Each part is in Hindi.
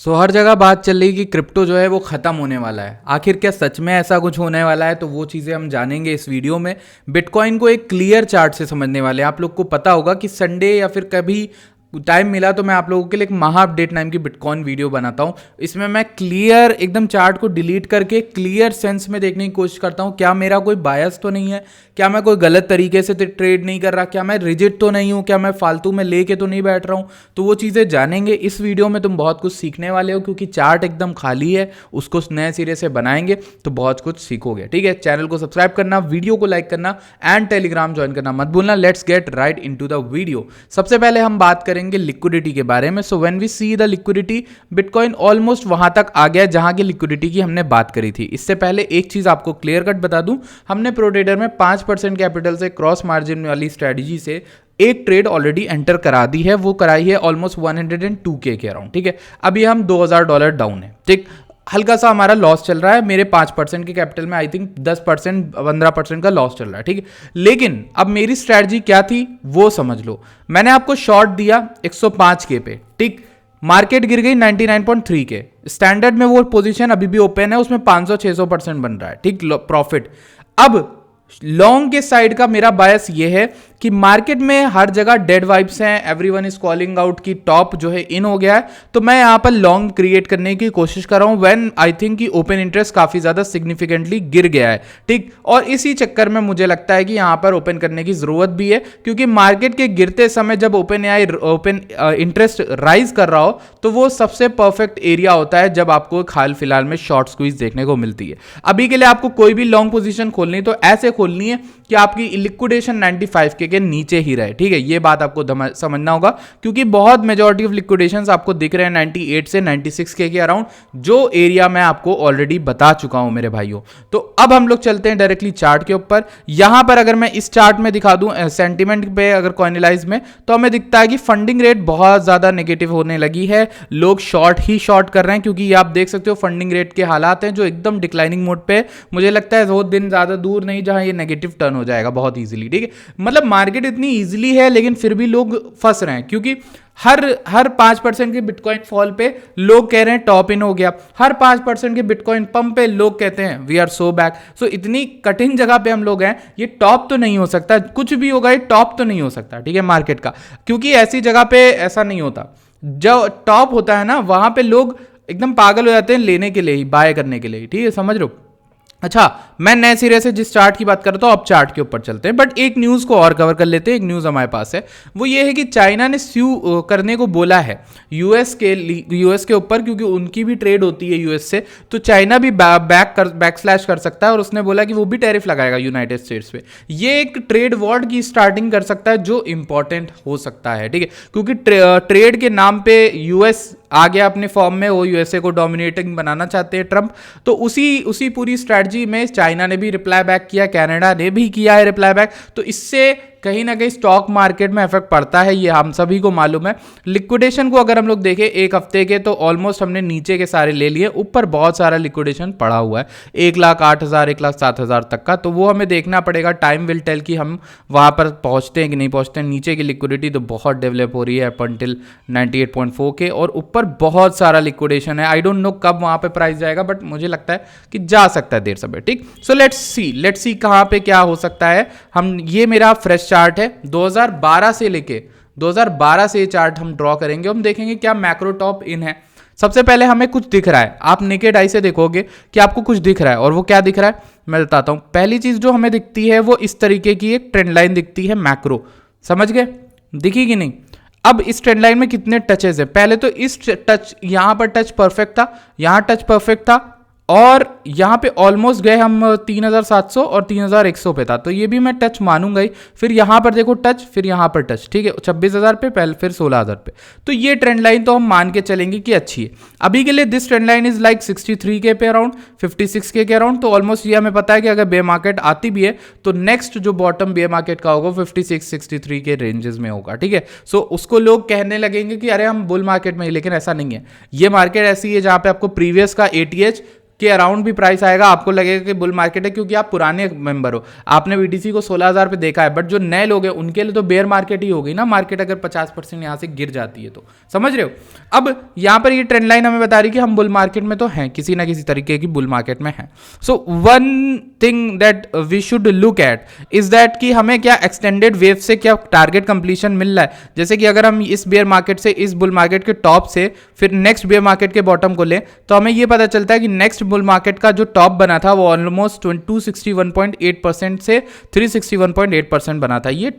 हर जगह बात चल रही कि क्रिप्टो जो है वो ख़त्म होने वाला है। आखिर क्या सच में ऐसा कुछ होने वाला है? तो वो चीज़ें हम जानेंगे इस वीडियो में। बिटकॉइन को एक क्लियर चार्ट से समझने वाले हैं। आप लोग को पता होगा कि संडे या फिर कभी टाइम मिला तो मैं आप लोगों के लिए एक महा अपडेट नाम की बिटकॉइन वीडियो बनाता हूँ। इसमें मैं क्लियर एकदम चार्ट को डिलीट करके क्लियर सेंस में देखने की कोशिश करता हूँ, क्या मेरा कोई बायस तो नहीं है, क्या मैं कोई गलत तरीके से ट्रेड नहीं कर रहा, क्या मैं रिजिड तो नहीं हूँ, क्या मैं फालतू में लेके तो नहीं बैठ रहा हूँ। तो वो चीज़ें जानेंगे इस वीडियो में। तुम बहुत कुछ सीखने वाले हो क्योंकि चार्ट एकदम खाली है, उसको नए सिरे से बनाएंगे तो बहुत कुछ सीखोगे। ठीक है, चैनल को सब्सक्राइब करना, वीडियो को लाइक करना एंड टेलीग्राम ज्वाइन करना मत भूलना। Let's get right into the video. सबसे पहले हम बात करेंगे लिक्विडिटी के बारे में। So when we see the liquidity, bitcoin almost वहां तक आ गया जहां की लिक्विडिटी की हमने बात करी थी। इससे पहले एक चीज आपको क्लियर कट बता दूं, हमने प्रोट्रेडर में 5% कैपिटल से क्रॉस मार्जिन वाली स्ट्रेटजी से एक ट्रेड ऑलरेडी एंटर करा दी है। वो कराई है ऑलमोस्ट 102K के अराउंड। ठीक है, अभी हम $2000 डाउन है। ठीक, हल्का सा हमारा लॉस चल रहा है। मेरे 5% के कैपिटल में आई थिंक 10% 15% का लॉस चल रहा है। ठीक है, लेकिन अब मेरी स्ट्रैटेजी क्या थी वो समझ लो। मैंने आपको शॉर्ट दिया 105K पे। ठीक, मार्केट गिर गई 99.3 के। स्टैंडर्ड में वो पोजीशन अभी भी ओपन है, उसमें 500-600% बन रहा है। ठीक, प्रॉफिट। अब लॉन्ग के साइड का मेरा बायस ये है कि मार्केट में हर जगह डेड वाइब्स हैं, एवरीवन इज कॉलिंग आउट की टॉप जो है इन हो गया है। तो मैं यहां पर लॉन्ग क्रिएट करने की कोशिश कर रहा हूं व्हेन आई थिंक कि ओपन इंटरेस्ट काफी ज्यादा सिग्निफिकेंटली गिर गया है। ठीक, और इसी चक्कर में मुझे लगता है कि यहां पर ओपन करने की जरूरत भी है, क्योंकि मार्केट के गिरते समय जब ओपन इंटरेस्ट राइज कर रहा हो तो वो सबसे परफेक्ट एरिया होता है जब आपको हाल फिलहाल में शॉर्ट स्क्वीज देखने को मिलती है। अभी के लिए आपको कोई भी लॉन्ग पोजीशन खोलनी तो ऐसे खोलनी है कि आपकी लिक्विडेशन 95K के नीचे ही रहे। ठीक है, ये बात आपको समझना होगा, क्योंकि बहुत मेजॉरिटी ऑफ लिक्विडेशंस आपको दिख रहे हैं 98 से 96K के अराउंड, जो एरिया मैं आपको ऑलरेडी बता चुका हूं मेरे भाइयों। तो अब हम लोग चलते हैं डायरेक्टली चार्ट के ऊपर। यहां पर अगर मैं इस चार्ट में दिखा दूं सेंटीमेंट पे, अगर कॉइनलाइज में, तो हमें दिखता है कि फंडिंग रेट बहुत ज्यादा नेगेटिव होने लगी है। लोग शॉर्ट ही शॉर्ट कर रहे हैं, क्योंकि आप देख सकते हो फंडिंग रेट के हालात हैं जो एकदम डिक्लाइनिंग मोड पे। मुझे लगता है वो दिन ज्यादा दूर नहीं जहां ये नेगेटिव टर्न हो जाएगा बहुत इजीली। ठीक है, मतलब मार्केट इतनी इजीली है लेकिन फिर भी लोग फंस रहे हैं, क्योंकि हर 5% के बिटकॉइन फॉल पे लोग कह रहे हैं टॉप इन हो गया। हर 5% के बिटकॉइन पंप पे लोग कहते हैं वी आर सो बैक। सो इतनी कठिन जगह पे हम लोग हैं, ये टॉप तो नहीं हो सकता, कुछ भी होगा ये टॉप तो नहीं हो सकता। ठीक है, मार्केट का, क्योंकि ऐसी जगह पे ऐसा नहीं होता। जो टॉप होता है ना, वहां पे लोग एकदम पागल हो जाते हैं लेने के लिए ही, बाय करने के लिए। ठीक है, समझ रहे हो? अच्छा, मैं नए सिरे से जिस चार्ट की बात कर रहा था, अब चार्ट के ऊपर चलते हैं। बट एक न्यूज़ को और कवर कर लेते हैं। एक न्यूज़ हमारे पास है, वो ये है कि चाइना ने स्यू करने को बोला है यूएस के ऊपर, क्योंकि उनकी भी ट्रेड होती है यूएस से। तो चाइना भी बैक स्लैश कर सकता है, और उसने बोला कि वो भी टैरिफ लगाएगा यूनाइटेड स्टेट्स पे। ये एक ट्रेड वॉर की स्टार्टिंग कर सकता है, जो इंपॉर्टेंट हो सकता है। ठीक है, क्योंकि ट्रेड के नाम पे यूएस आ गया अपने फॉर्म में, वो यूएसए को डोमिनेटिंग बनाना चाहते हैं ट्रंप। तो उसी पूरी स्ट्रैटेजी में चाइना ने भी रिप्लाई बैक किया, कनाडा ने भी किया है रिप्लाई बैक। तो इससे कहीं ना कहीं स्टॉक मार्केट में इफेक्ट पड़ता है, ये हम सभी को मालूम है। लिक्विडेशन को अगर हम लोग देखें एक हफ्ते के, तो ऑलमोस्ट हमने नीचे के सारे ले लिए, ऊपर बहुत सारा लिक्विडेशन पड़ा हुआ है 1,08,000 1,07,000 तक का। तो वो हमें देखना पड़ेगा, टाइम विल टेल कि हम वहां पर पहुंचते हैं कि नहीं पहुंचते हैं। नीचे की लिक्विडिटी तो बहुत डेवलप हो रही है अप अंटिल 98.4K, और ऊपर बहुत सारा लिक्विडेशन है। आई डोंट नो कब वहां पे प्राइस जाएगा, बट मुझे लगता है कि जा सकता है देर समय। ठीक, सो लेट्स सी कहां पे क्या हो सकता है। ये मेरा फ्रेश चार्ट है 2012 से लेके 2012 से ये चार्ट हम ड्रॉ करेंगे। हम देखेंगे क्या मैक्रो टॉप इन है। सबसे पहले हमें कुछ दिख रहा है, आप नेकेड आई से देखोगे कि आपको कुछ दिख रहा है, और वो क्या दिख रहा है मैं बताता हूं। पहली चीज जो हमें दिखती है वो इस तरीके की एक ट्रेंड लाइन दिखती है, मैक्रो। समझ गए? दिखी कि नहीं? अब इस ट्रेंड लाइन में कितने टचेस है? पहले तो इस टच, यहां पर टच परफेक्ट था, यहां टच परफेक्ट था, और यहां पे ऑलमोस्ट गए हम 3,700 और 3,100 पे था, तो ये भी मैं टच मानूंगा ही। फिर यहां पर देखो टच, फिर यहां पर टच। ठीक है, 26,000 पे पहले, फिर 16,000 पे। तो ये ट्रेंड लाइन तो हम मान के चलेंगे कि अच्छी है। अभी के लिए this trend line is like 63K पे अराउंड, 56K के अराउंड। तो ऑलमोस्ट ये हमें पता है कि अगर बे मार्केट आती भी है तो नेक्स्ट जो बॉटम बे मार्केट का होगा 56-63 के रेंजेस में होगा। ठीक है, सो उसको लोग कहने लगेंगे कि अरे हम बुल मार्केट में ही, लेकिन ऐसा नहीं है। ये मार्केट ऐसी है जहां पे आपको प्रीवियस का ATH के अराउंड भी प्राइस आएगा, आपको लगेगा कि बुल मार्केट है, क्योंकि आप पुराने मेंबर हो, आपने BTC को 16,000 पे देखा है। बट जो नए लोग हैं उनके लिए तो बेयर मार्केट ही होगी ना, मार्केट अगर 50% यहाँ से गिर जाती है तो, समझ रहे हो। अब यहाँ पर ये ट्रेंड लाइन हमें बता रही है कि हम बुल मार्केट में तो हैं, किसी ना किसी तरीके की बुल मार्केट में हैं। So one thing that we should look at is that कि हमें क्या एक्सटेंडेड वेव से क्या टारगेट कंप्लीशन मिल रहा है। जैसे कि अगर हम इस बेयर मार्केट से, इस बुल मार्केट के टॉप से फिर नेक्स्ट बेयर मार्केट के बॉटम को लें, तो हमें ये पता चलता है कि नेक्स्ट बुल मार्केट का जो टॉप बना था वो ऑलमोस्ट 261.8% से 361.8% बना था। ये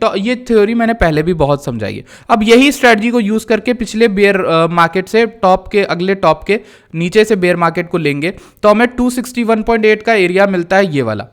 थ्योरी मैंने पहले भी बहुत समझाई है। अब यही स्ट्रेटजी को यूज करके पिछले बेयर मार्केट से टॉप के, अगले टॉप के नीचे से बेयर मार्केट को लेंगे तो हमें 261.8 का एरिया मिलता है, ये वाला,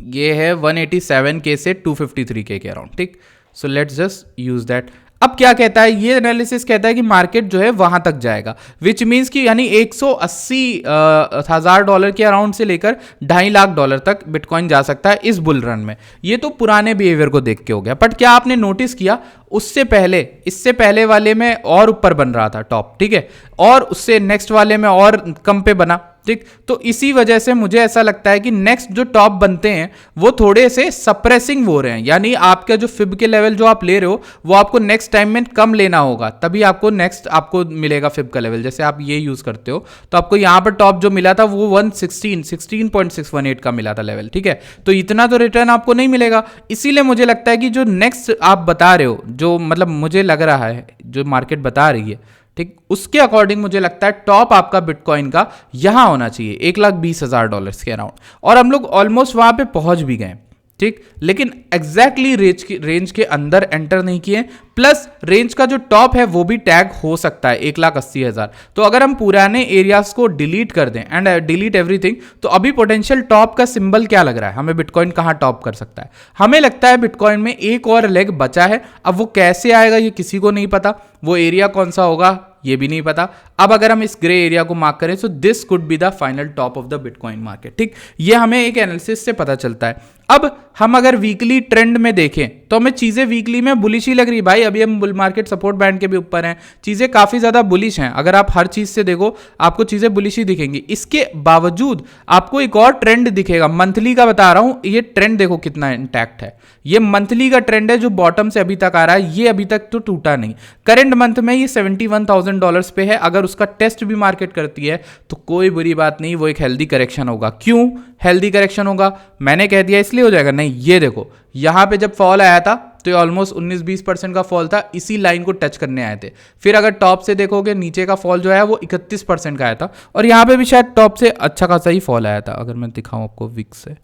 ये है 187K से 253K के अराउंड, ठीक। So let's just use that. अब क्या कहता है ये एनालिसिस, कहता है कि मार्केट जो है वहां तक जाएगा, विच मीन्स कि यानी $180,000 के अराउंड से लेकर $2.5 लाख तक बिटकॉइन जा सकता है इस बुल रन में। ये तो पुराने बिहेवियर को देख के हो गया, बट क्या आपने नोटिस किया उससे पहले, इससे पहले वाले में और ऊपर बन रहा था टॉप, ठीक है, और उससे नेक्स्ट वाले में और कम पे बना, ठीक। तो इसी वजह से मुझे ऐसा लगता है कि नेक्स्ट जो टॉप बनते हैं वो थोड़े से सप्रेसिंग हो रहे हैं, यानी आपका जो फिब के लेवल जो आप ले रहे हो वो आपको नेक्स्ट टाइम में कम लेना होगा, तभी आपको नेक्स्ट आपको मिलेगा फिब का लेवल। जैसे आप ये यूज करते हो तो आपको यहां पर टॉप जो मिला था वो 16.618 का मिला था लेवल, ठीक है। तो इतना तो रिटर्न आपको नहीं मिलेगा, इसीलिए मुझे लगता है कि जो नेक्स्ट आप बता रहे हो, जो मतलब मुझे लग रहा है जो मार्केट बता रही है, ठीक, उसके अकॉर्डिंग मुझे लगता है टॉप आपका बिटकॉइन का यहां होना चाहिए $1,20,000 के अराउंड, और हम लोग ऑलमोस्ट वहां पे पहुंच भी गए, ठीक। लेकिन एग्जैक्टली रेंज के अंदर एंटर नहीं किए, प्लस रेंज का जो टॉप है वो भी टैग हो सकता है 1,80,000। तो अगर हम पुराने एरियाज को डिलीट कर दें एंड डिलीट एवरीथिंग, तो अभी पोटेंशियल टॉप का सिंबल क्या लग रहा है हमें, बिटकॉइन कहां टॉप कर सकता है। हमें लगता है बिटकॉइन में एक और लेग बचा है, अब वो कैसे आएगा ये किसी को नहीं पता, वो एरिया कौन सा होगा ये भी नहीं पता। अब अगर हम इस ग्रे एरिया को मार्क करें, so this could be the final top of the bitcoin market, ठीक। ये हमें एक एनालिसिस से पता चलता है। अब हम अगर वीकली ट्रेंड में देखें तो हमें चीजें वीकली में बुलिश ही लग रही, भाई अभी हम बुल मार्केट सपोर्ट बैंड के भी ऊपर हैं, चीजें काफी ज्यादा बुलिश हैं। अगर आप हर चीज से देखो आपको चीजें बुलिश ही दिखेंगी। इसके बावजूद आपको एक और ट्रेंड दिखेगा, मंथली का बता रहा हूं, ये ट्रेंड देखो कितना इंटैक्ट है। ये मंथली का ट्रेंड है जो बॉटम से अभी तक आ रहा है, ये अभी तक तो टूटा नहीं। करंट मंथ में ये $71,000 पे है, अगर उसका टेस्ट भी मार्केट करती है तो कोई बुरी बात नहीं, वो एक हेल्दी करेक्शन होगा। क्यों हेल्दी करेक्शन होगा, मैंने कह दिया इसलिए हो जाएगा, नहीं, ये देखो यहां पे जब फॉल आया था तो ये ऑलमोस्ट 19-20% का फॉल था, इसी लाइन को टच करने आए थे। फिर अगर टॉप से देखोगे नीचे का फॉल जो है वो 31% का आया था, और यहां पे भी शायद टॉप से अच्छा खासा ही फॉल आया था। अगर मैं दिखाऊं आपको विक से,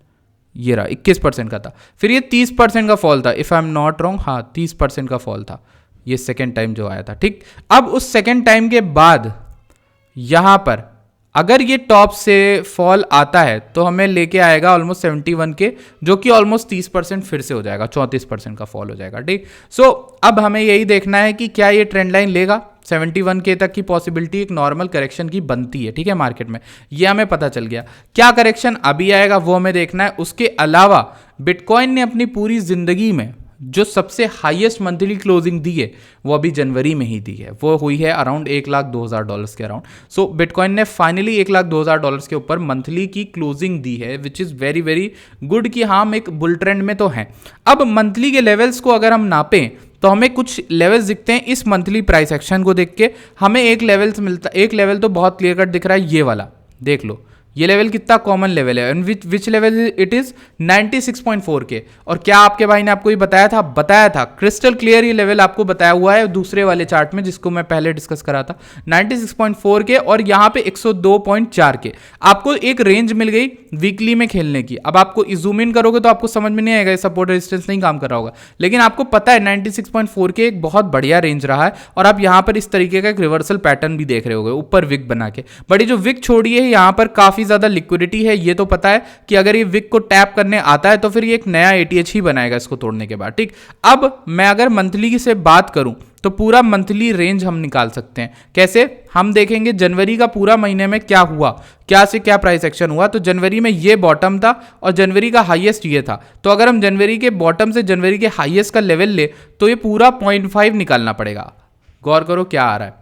ये रहा 21% का था, फिर ये 30% का फॉल था, if I am not wrong, हाँ 30% का फॉल था ये सेकेंड टाइम जो आया था, ठीक। अब उस सेकेंड टाइम के बाद यहां पर अगर ये टॉप से फॉल आता है तो हमें लेके आएगा ऑलमोस्ट 71 के, जो कि ऑलमोस्ट 30% फिर से हो जाएगा, 34% का फॉल हो जाएगा, ठीक। सो अब हमें यही देखना है कि क्या ये ट्रेंड लाइन लेगा। 71K तक की पॉसिबिलिटी एक नॉर्मल करेक्शन की बनती है, ठीक है, मार्केट में, ये हमें पता चल गया। क्या करेक्शन अभी आएगा वो हमें देखना है। उसके अलावा बिटकॉइन ने अपनी पूरी जिंदगी में जो सबसे हाईएस्ट मंथली क्लोजिंग दी है वो अभी जनवरी में ही दी है, वो हुई है अराउंड $1,02,000 के अराउंड। सो बिटकॉइन ने फाइनली $1,02,000 के ऊपर मंथली की क्लोजिंग दी है, which is very very good कि हाँ हम एक बुल ट्रेंड में तो हैं। अब मंथली के लेवल्स को अगर हम नापें तो हमें कुछ लेवल्स दिखते हैं इस मंथली प्राइस एक्शन को देख के। हमें एक लेवल तो बहुत क्लियर कट दिख रहा है, ये वाला देख लो, ये लेवल कितना कॉमन लेवल है, and which level it is 96.4K। और क्या आपके भाई ने आपको ये बताया था क्रिस्टल क्लियर ये लेवल आपको बताया हुआ है दूसरे वाले चार्ट में जिसको मैं पहले डिस्कस करा था, 96.4K और यहाँ पे 102.4K। आपको एक रेंज मिल गई वीकली में खेलने की। अब आपको जूम इन करोगे तो आपको समझ में नहीं आएगा, सपोर्ट रेजिस्टेंस नहीं काम कर रहा होगा, लेकिन आपको पता है 96.4K एक बहुत बढ़िया रेंज रहा है। और आप यहाँ पर इस तरीके का एक रिवर्सल पैटर्न भी देख रहे होगे ऊपर विक बना के, बट ये जो विक छोड़ी है यहाँ पर काफी ज्यादा लिक्विडिटी है। ये तो पता है कि अगर ये विक को टैप करने आता है तो फिर ये एक नया ATH ही बनाएगा इसको तोड़ने के बाद, ठीक। अब मैं अगर मंथली से बात करूं तो पूरा मंथली रेंज हम निकाल सकते हैं। कैसे, हम देखेंगे जनवरी का पूरा महीने में क्या हुआ, क्या से क्या प्राइस एक्शन हुआ। तो जनवरी में ये बॉटम था और जनवरी का हाईएस्ट ये था। तो अगर हम जनवरी के बॉटम से जनवरी के हाईएस्ट का लेवल ले तो ये पूरा 0.5 निकालना पड़ेगा। गौर करो क्या आ रहा है,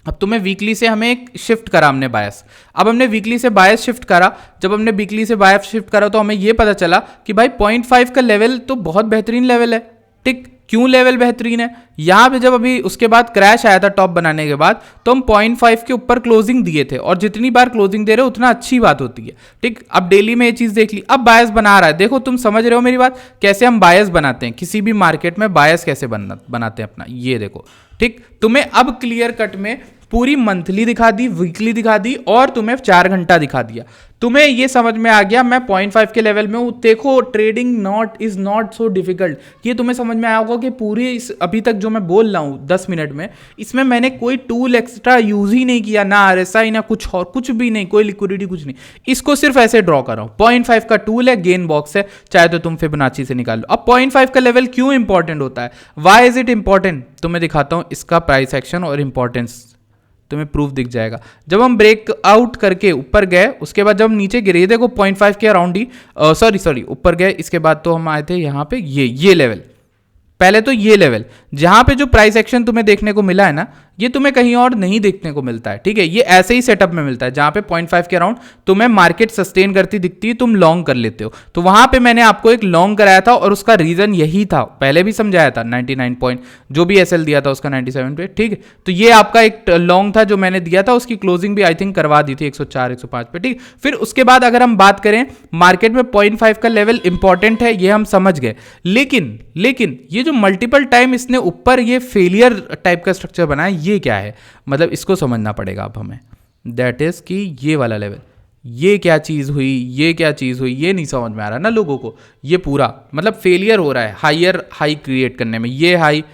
अब तुम्हें वीकली से हमें एक शिफ्ट करा हमने बायस। अब हमने वीकली से बायस शिफ्ट करा, जब हमने वीकली से बायस शिफ्ट करा तो हमें ये पता चला कि भाई 0.5 का लेवल तो बहुत बेहतरीन लेवल है। ठीक, क्यों लेवल बेहतरीन है? यहाँ पे जब अभी उसके बाद क्रैश आया था टॉप बनाने के बाद, तो हम 0.5 के ऊपर क्लोजिंग दिए थे, और जितनी बार क्लोजिंग दे रहे हो उतना अच्छी बात होती है। ठीक, अब डेली में ये चीज़ देख ली, अब बायस बना रहा है। देखो तुम समझ रहे हो मेरी बात, कैसे हम बायस बनाते हैं किसी भी मार्केट में, बायस कैसे बनाते हैं अपना, ये देखो। ठीक, तुम्हें अब क्लियर कट में पूरी मंथली दिखा दी, वीकली दिखा दी, और तुम्हें 4 घंटा दिखा दिया। तुम्हें ये समझ में आ गया मैं 0.5 के लेवल में हूँ। देखो trading is not so difficult. ये तुम्हें समझ में आया होगा कि पूरी इस अभी तक जो मैं बोल रहा हूँ 10 मिनट में, इसमें मैंने कोई टूल एक्स्ट्रा यूज ही नहीं किया, ना RSI ना कुछ और, कुछ भी नहीं, कोई लिक्विडिटी कुछ नहीं। इसको सिर्फ ऐसे ड्रॉ कर रहा हूँ। 0.5 का टूल है, गेन बॉक्स है, चाहे तो तुम फिबोनाची से निकाल लो। अब 0.5 का लेवल क्यों इंपॉर्टेंट होता है, वाई इज इट इंपॉर्टेंट, तुम्हें दिखाता हूँ इसका प्राइस एक्शन और इंपॉर्टेंस, तुम्हें प्रूफ दिख जाएगा। जब हम ब्रेक आउट करके ऊपर गए, उसके बाद जब हम नीचे गिरे, देखो 0.5 के अराउंड ही सॉरी ऊपर गए, इसके बाद तो हम आए थे यहाँ पे ये लेवल। पहले तो ये लेवल जहां पे जो प्राइस एक्शन तुम्हें देखने को मिला है ना, ये तुम्हें कहीं और नहीं देखने को मिलता है। ठीक है, ये ऐसे ही सेटअप में मिलता है जहां पे 0.5 के अराउंड तुम्हें मार्केट सस्टेन करती दिखती है, तुम लॉन्ग कर लेते हो। तो वहां पे मैंने आपको एक लॉन्ग कराया था, और उसका रीजन यही था, पहले भी समझाया था। 99 पॉइंट जो भी एसएल दिया था उसका 97 पे। ठीक है, तो ये आपका एक लॉन्ग था जो मैंने दिया था, उसकी क्लोजिंग भी आई थिंक करवा दी थी 104 105 पे। ठीक, फिर उसके बाद अगर हम बात करें मार्केट में 0.5 का लेवल इंपॉर्टेंट है, ये हम समझ गए। लेकिन ये जो मल्टीपल टाइम इसने ऊपर ये फेलियर टाइप का स्ट्रक्चर बनाया, ये क्या है, मतलब इसको समझना पड़ेगा अब हमें। दैट इज कि ये वाला लेवल, ये क्या चीज हुई, ये क्या चीज हुई, ये नहीं समझ में आ रहा ना लोगों को। ये पूरा मतलब फेलियर हो रहा है हायर हाई क्रिएट करने में, ये हाई,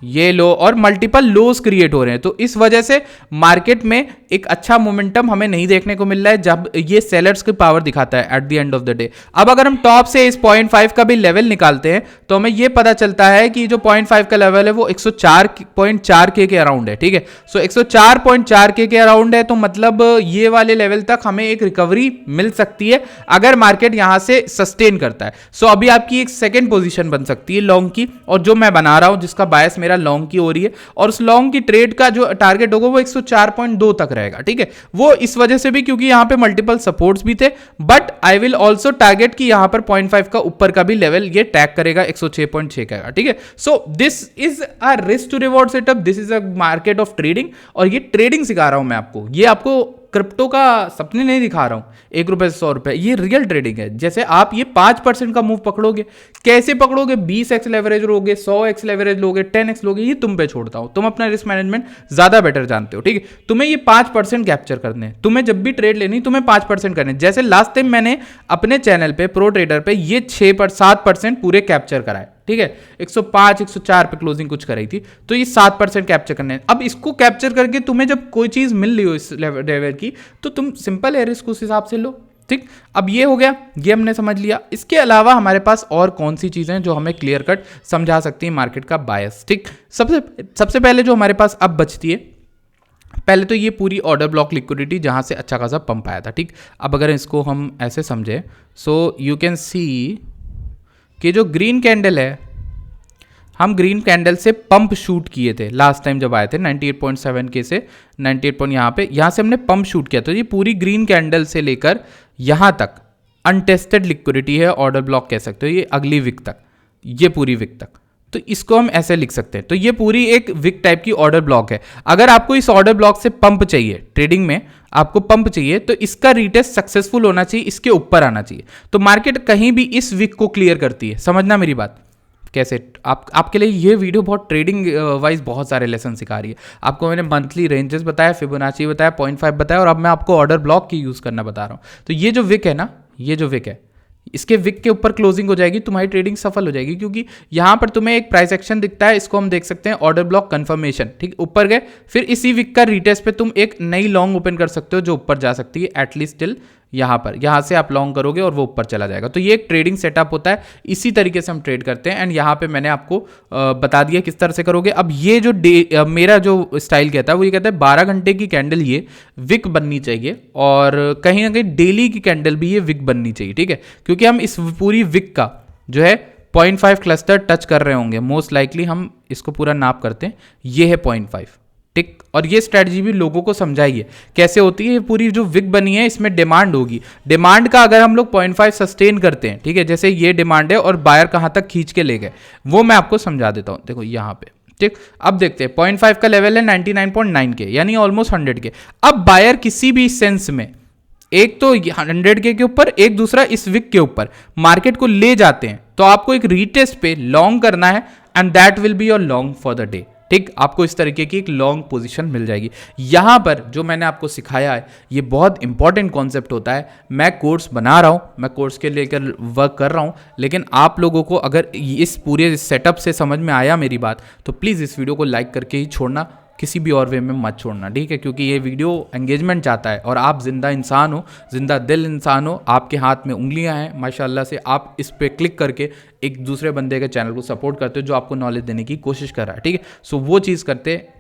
ये लो और मल्टीपल लोस क्रिएट हो रहे हैं। तो इस वजह से मार्केट में एक अच्छा मोमेंटम हमें नहीं देखने को मिल रहा है, जब ये सेलर्स की पावर दिखाता है at the end of the day. अब अगर हम टॉप से इस 0.5 का भी लेवल निकालते हैं तो हमें ये पता चलता है कि जो 0.5 का लेवल है वो 104.4 के अराउंड है। ठीक है, सो 104.4 के अराउंड है, तो मतलब ये वाले लेवल तक हमें एक रिकवरी मिल सकती है अगर मार्केट यहां से सस्टेन करता है। सो अभी आपकी एक सेकेंड पोजिशन बन सकती है लॉन्ग की, और जो मैं बना रहा हूं जिसका बायस मेरा लॉन्ग की हो रही है, और उस लॉन्ग की ट्रेड का जो टारगेट होगा वो 104.2 तक रहेगा। ठीक है, वो इस वजह से भी क्योंकि यहां पे मल्टीपल सपोर्ट्स भी थे, but I will also target कि यहां पर 0.5 का ऊपर का भी लेवल ये टैग करेगा 106.6 का। ठीक है, so this is a risk to reward setup, this is a market of trading, और ये ट्रेडिंग सिखा रहा हूं मैं आपको। ये आपको क्रिप्टो का सपने नहीं दिखा रहा हूं 1 रुपए से 100 रुपए, ये रियल ट्रेडिंग है। जैसे आप ये 5% का मूव पकड़ोगे, कैसे पकड़ोगे, 20x लेवरेज लोगे, 100x लेवरेज लोगे, 10x लोगे, ये तुम पे छोड़ता हूं। तुम अपना रिस्क मैनेजमेंट ज्यादा बेटर जानते हो। ठीक है, तुम्हें ये 5% कैप्चर करने हैं, तुम्हें जब भी ट्रेड लेनी तुम्हें 5% करने। जैसे लास्ट टाइम मैंने अपने चैनल पे प्रो ट्रेडर पे ये 7% पूरे कैप्चर कराए। ठीक है, 105 104 पे क्लोजिंग कुछ कराई थी, तो ये 7% कैप्चर करने हैं। अब इसको कैप्चर करके तुम्हें जब कोई चीज मिल रही हो इस लेवल की, तो तुम सिंपल है रिस्क उस हिसाब से लो। ठीक, अब ये हो गया, ये हमने समझ लिया। इसके अलावा हमारे पास और कौन सी चीजें जो हमें क्लियर कट समझा सकती है मार्केट का बायस। ठीक, सबसे पहले जो हमारे पास अब बचती है, पहले तो ये पूरी ऑर्डर ब्लॉक लिक्विडिटी जहां से अच्छा खासा पंप आया था। ठीक, अब अगर इसको हम ऐसे समझे, सो यू कैन सी कि जो ग्रीन कैंडल है, हम ग्रीन कैंडल से पंप शूट किए थे लास्ट टाइम जब आए थे 98.7 के से 98 पॉइंट, यहाँ से हमने पंप शूट किया। तो ये पूरी ग्रीन कैंडल से लेकर यहाँ तक अनटेस्टेड लिक्विडिटी है, ऑर्डर ब्लॉक कह सकते हो, ये अगली विक तक, ये पूरी विक तक। तो इसको हम ऐसे लिख सकते हैं। तो ये पूरी एक विक टाइप की ऑर्डर ब्लॉक है। अगर आपको इस ऑर्डर ब्लॉक से पंप चाहिए, ट्रेडिंग में आपको पंप चाहिए, तो इसका रीटेस्ट सक्सेसफुल होना चाहिए, इसके ऊपर आना चाहिए। तो मार्केट कहीं भी इस विक को क्लियर करती है, समझना मेरी बात कैसे। आपके लिए ये वीडियो बहुत ट्रेडिंग वाइज बहुत सारे लेसन सिखा रही है। आपको मैंने मंथली रेंजेस बताया, फिबोनाची बताया, 0.5 बताया, और अब मैं आपको ऑर्डर ब्लॉक की यूज करना बता रहा हूँ। तो ये जो विक है ना, ये जो विक है, इसके विक के ऊपर क्लोजिंग हो जाएगी, तुम्हारी ट्रेडिंग सफल हो जाएगी, क्योंकि यहां पर तुम्हें एक प्राइस एक्शन दिखता है, इसको हम देख सकते हैं ऑर्डर ब्लॉक कंफर्मेशन। ठीक, ऊपर गए, फिर इसी विक का रीटेस्ट पे तुम एक नई लॉन्ग ओपन कर सकते हो जो ऊपर जा सकती है एटलीस्ट टिल यहाँ पर। यहाँ से आप लॉन्ग करोगे और वो ऊपर चला जाएगा। तो ये एक ट्रेडिंग सेटअप होता है, इसी तरीके से हम ट्रेड करते हैं। एंड यहाँ पे मैंने आपको बता दिया किस तरह से करोगे। अब ये जो मेरा जो स्टाइल कहता है वो ये कहता है 12 घंटे की कैंडल ये विक बननी चाहिए, और कहीं ना कहीं डेली की कैंडल भी ये विक बननी चाहिए। ठीक है, क्योंकि हम इस पूरी विक का जो है 0.5 क्लस्टर टच कर रहे होंगे मोस्ट लाइकली, हम इसको पूरा नाप करते हैं, ये है 0.5, ठीक। और ये स्ट्रैटेजी भी लोगों को समझाइए कैसे होती है। ये पूरी जो विक बनी है इसमें डिमांड होगी, डिमांड का अगर हम लोग 0.5 सस्टेन करते हैं, ठीक है, जैसे ये डिमांड है और बायर कहाँ तक खींच के ले गए वो मैं आपको समझा देता हूँ। देखो यहाँ पे, ठीक, अब देखते हैं 0.5 का लेवल है 99.9 के, यानी ऑलमोस्ट 100 के। अब बायर किसी भी सेंस में एक तो 100 के ऊपर, एक दूसरा इस विक के ऊपर मार्केट को ले जाते हैं, तो आपको एक रीटेस्ट पे लॉन्ग करना है and that will be your long for the day, ठीक। आपको इस तरीके की एक लॉन्ग पोजीशन मिल जाएगी। यहां पर जो मैंने आपको सिखाया है ये बहुत इंपॉर्टेंट कॉन्सेप्ट होता है। मैं कोर्स बना रहा हूं, मैं कोर्स के लेकर वर्क कर रहा हूं, लेकिन आप लोगों को अगर इस पूरे सेटअप से समझ में आया मेरी बात, तो प्लीज़ इस वीडियो को लाइक करके ही छोड़ना, किसी भी और वे में मत छोड़ना, ठीक है, क्योंकि ये वीडियो एंगेजमेंट चाहता है और आप जिंदा इंसान हो, जिंदा दिल इंसान हो, आपके हाथ में उंगलियां हैं माशाल्लाह से, आप इस पे क्लिक करके एक दूसरे बंदे के चैनल को सपोर्ट करते हो जो आपको नॉलेज देने की कोशिश कर रहा है, ठीक है। सो वो चीज़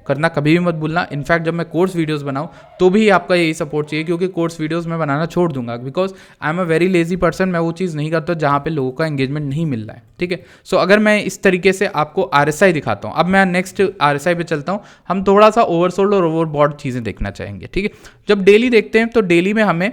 करना कभी भी मत भूलना। इनफैक्ट जब मैं कोर्स वीडियोस बनाऊं तो भी आपका यही सपोर्ट चाहिए, क्योंकि कोर्स वीडियोस मैं बनाना छोड़ दूंगा because I am a very lazy person. मैं वो चीज़ नहीं करता जहाँ पे लोगों का एंगेजमेंट नहीं मिल रहा है, ठीक है। सो अगर मैं इस तरीके से आपको RSI दिखाता हूँ, अब मैं नेक्स्ट RSI पे चलता हूँ, हम थोड़ा सा ओवरसोल्ड और ओवरबॉट चीज़ें देखना चाहेंगे, ठीक है। जब डेली देखते हैं तो डेली में हमें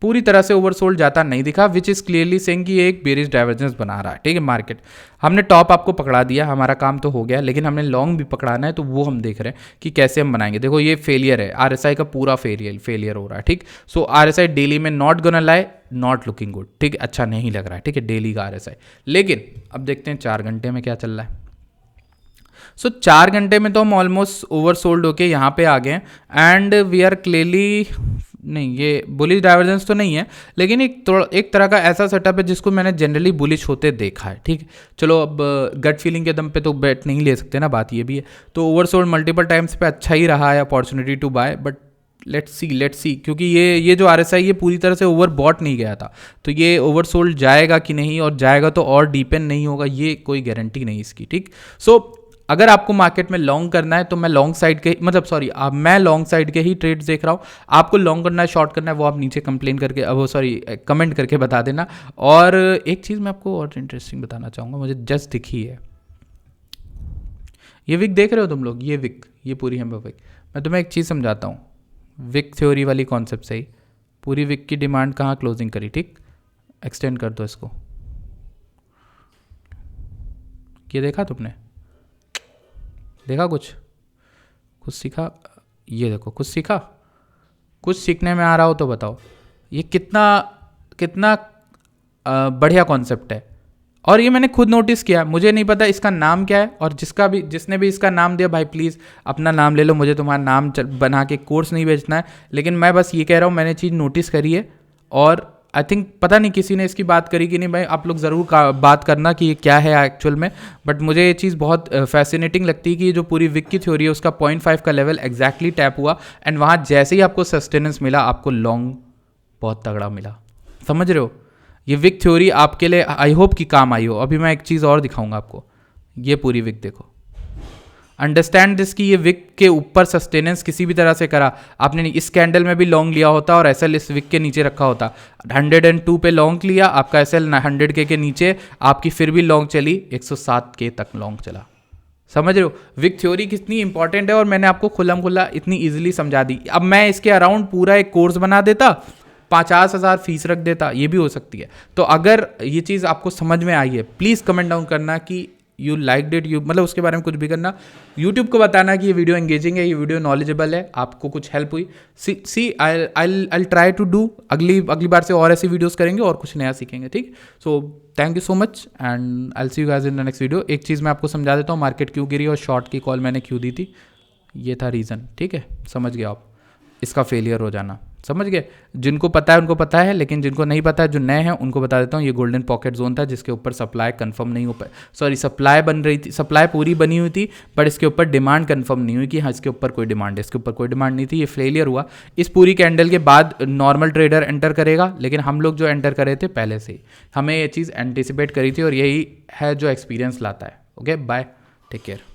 पूरी तरह से ओवरसोल्ड जाता नहीं दिखा, विच इज क्लियरली सेइंग कि ये एक बेरिश डाइवर्जेंस बना रहा है, ठीक है। मार्केट हमने टॉप आपको पकड़ा दिया, हमारा काम तो हो गया, लेकिन हमने लॉन्ग भी पकड़ाना है, तो वो हम देख रहे हैं कि कैसे हम बनाएंगे। देखो ये फेलियर है, RSI का पूरा फेलियर हो रहा है, ठीक। सो RSI डेली में not gonna lie, not looking good, ठीक है, अच्छा नहीं लग रहा है, ठीक है, डेली का RSI। लेकिन अब देखते हैं 4 घंटे में क्या चल रहा है। सो 4 घंटे में तो हम ऑलमोस्ट ओवरसोल्ड होके यहाँ पे आ गए हैं एंड वी आर क्लियरली, नहीं ये बुलिश डाइवर्जेंस तो नहीं है, लेकिन एक तरह का ऐसा सेटअप है जिसको मैंने जनरली बुलिश होते देखा है, ठीक है। चलो अब गट फीलिंग के दम पे तो बेट नहीं ले सकते ना, बात ये भी है। तो ओवरसोल्ड मल्टीपल टाइम्स पे अच्छा ही रहा है, opportunity to buy, but let's see, क्योंकि ये जो RSI ये पूरी तरह से ओवर बॉट नहीं गया था, तो ये ओवरसोल्ड जाएगा कि नहीं, और जाएगा तो और डीपेन नहीं होगा, ये कोई गारंटी नहीं इसकी, ठीक। सो अगर आपको मार्केट में लॉन्ग करना है तो मैं लॉन्ग साइड के मैं लॉन्ग साइड के ही ट्रेड्स देख रहा हूँ। आपको लॉन्ग करना है, शॉर्ट करना है, वो आप नीचे कमेंट करके बता देना। और एक चीज़ मैं आपको और इंटरेस्टिंग बताना चाहूँगा, मुझे जस्ट दिखी है, ये विक देख रहे हो तुम लोग, ये विक, ये पूरी है विक। मैं तुम्हें एक चीज़ समझाता हूँ, विक थ्योरी वाली कॉन्सेप्ट से ही पूरी विक की डिमांड कहाँ क्लोजिंग करी, ठीक। एक्सटेंड कर दो इसको, ये देखा तुमने, देखा कुछ सीखा, ये देखो कुछ सीखा, कुछ सीखने में आ रहा हो तो बताओ। ये कितना बढ़िया कॉन्सेप्ट है, और ये मैंने खुद नोटिस किया, मुझे नहीं पता इसका नाम क्या है, और जिसने भी इसका नाम दिया भाई प्लीज़ अपना नाम ले लो, मुझे तुम्हारा नाम बना के कोर्स नहीं बेचना है, लेकिन मैं बस ये कह रहा हूँ मैंने चीज़ नोटिस करी है। और आई थिंक पता नहीं किसी ने इसकी बात करी कि नहीं, भाई आप लोग ज़रूर बात करना कि ये क्या है एक्चुअल में, बट मुझे ये चीज़ बहुत फैसिनेटिंग लगती है कि ये जो पूरी विक की थ्योरी है उसका 0.5 का लेवल एग्जैक्टली टैप हुआ, एंड वहाँ जैसे ही आपको सस्टेनेंस मिला आपको लॉन्ग बहुत तगड़ा मिला, समझ रहे हो। ये विक थ्योरी आपके लिए आई होप कि काम आई हो। अभी मैं एक चीज़ और दिखाऊंगा आपको, ये पूरी विक देखो, अंडरस्टैंड दिस कि ये विक के ऊपर सस्टेनेंस किसी भी तरह से करा, आपने नहीं, इस कैंडल में भी लॉन्ग लिया होता और SL इस विक के नीचे रखा होता, 102 पे लॉन्ग लिया, आपका SL 100 के नीचे, आपकी फिर भी लॉन्ग चली 107 तक लॉन्ग चला, समझ रहे हो। विक थ्योरी कितनी इंपॉर्टेंट है और मैंने आपको खुला इतनी ईजिली समझा दी। अब मैं इसके अराउंड पूरा एक कोर्स बना देता, 50,000 फीस रख देता, ये भी हो सकती है। तो अगर ये चीज़ आपको समझ में आई है प्लीज़ कमेंट डाउन करना कि यू लाइक इट, मतलब उसके बारे में कुछ भी करना, यूट्यूब को बताना कि ये वीडियो एंगेजिंग है, ये वीडियो नॉलेजेबल है, आपको कुछ हेल्प हुई। सी आई ट्राई टू डू, अगली बार से और ऐसी वीडियोस करेंगे और कुछ नया सीखेंगे, ठीक। So thank you so much and I see you guys in the next video. एक चीज़ मैं आपको समझा देता हूँ, मार्केट क्यों गिरी और शॉर्ट की कॉल मैंने क्यों दी थी, ये था रीज़न, ठीक है, समझ गया आप, इसका फेलियर हो जाना, समझ गए। जिनको पता है उनको पता है, लेकिन जिनको नहीं पता है, जो नए हैं उनको बता देता हूँ, ये गोल्डन पॉकेट जोन था जिसके ऊपर सप्लाई कंफर्म नहीं हो पाई, सप्लाई बन रही थी, सप्लाई पूरी बनी हुई थी, बट इसके ऊपर डिमांड कंफर्म नहीं हुई कि हाँ इसके ऊपर कोई डिमांड है, इसके ऊपर कोई डिमांड नहीं थी, ये फेलियर हुआ। इस पूरी कैंडल के बाद नॉर्मल ट्रेडर एंटर करेगा, लेकिन हम लोग जो एंटर करे थे पहले से ही, हमें ये चीज़ एंटिसिपेट करी थी और यही है जो एक्सपीरियंस लाता है। Okay bye, take care.